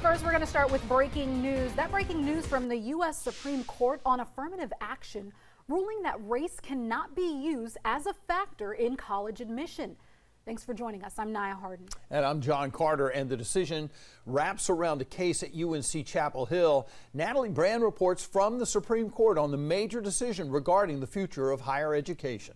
First, we're going to start with breaking news. That breaking news from the U.S. Supreme Court on affirmative action, ruling that race cannot be used as a factor in college admission. Thanks for joining us. I'm Nia Harden. And I'm John Carter, and the decision wraps around a case at UNC Chapel Hill. Natalie Brand reports from the Supreme Court on the major decision regarding the future of higher education.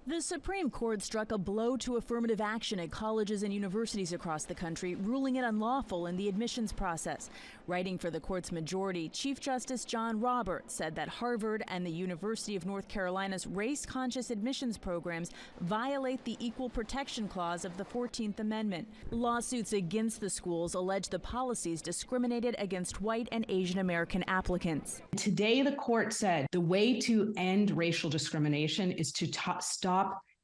The Supreme Court struck a blow to affirmative action at colleges and universities across the country, ruling it unlawful in the admissions process. Writing for the court's majority, Chief Justice John Roberts said that Harvard and the University of North Carolina's race-conscious admissions programs violate the Equal Protection Clause of the 14th Amendment. Lawsuits against the schools allege the policies discriminated against white and Asian American applicants. Today, the court said the way to end racial discrimination is to stop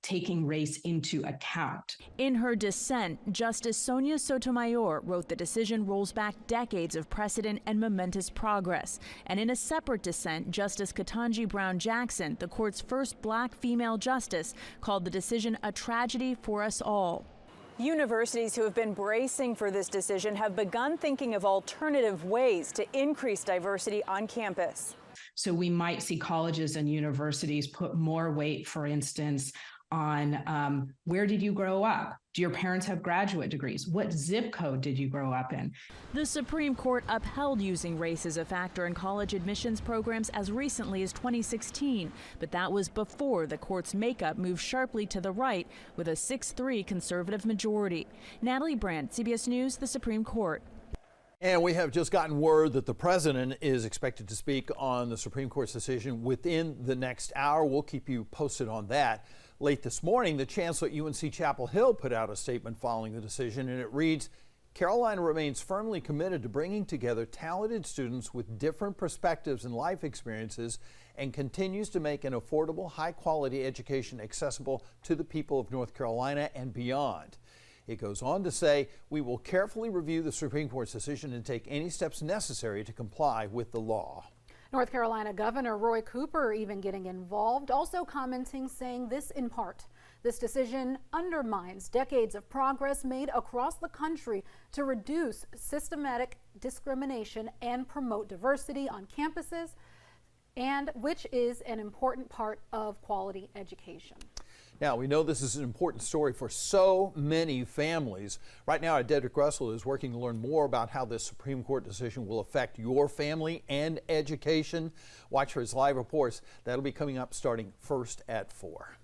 taking race into account. In her dissent, Justice Sonia Sotomayor wrote the decision rolls back decades of precedent and momentous progress. And in a separate dissent, Justice Ketanji Brown Jackson, the court's first black female justice, called the decision a tragedy for us all. Universities who have been bracing for this decision have begun thinking of alternative ways to increase diversity on campus. So we might see colleges and universities put more weight, for instance, on where did you grow up? Do your parents have graduate degrees? What zip code did you grow up in? The Supreme Court upheld using race as a factor in college admissions programs as recently as 2016, but that was before the court's makeup moved sharply to the right with a 6-3 conservative majority. Natalie Brand, CBS News, the Supreme Court. And we have just gotten word that the president is expected to speak on the Supreme Court's decision within the next hour. We'll keep you posted on that. Late this morning, the Chancellor at UNC Chapel Hill put out a statement following the decision, and it reads, Carolina remains firmly committed to bringing together talented students with different perspectives and life experiences and continues to make an affordable, high-quality education accessible to the people of North Carolina and beyond. It goes on to say, we will carefully review the Supreme Court's decision and take any steps necessary to comply with the law. North Carolina Governor Roy Cooper even getting involved, also commenting, saying this in part. This decision undermines decades of progress made across the country to reduce systematic discrimination and promote diversity on campuses, and which is an important part of quality education. Now, we know this is an important story for so many families. Right now, our Dedrick Russell is working to learn more about how this Supreme Court decision will affect your family and education. Watch for his live reports. That'll be coming up starting first at 4.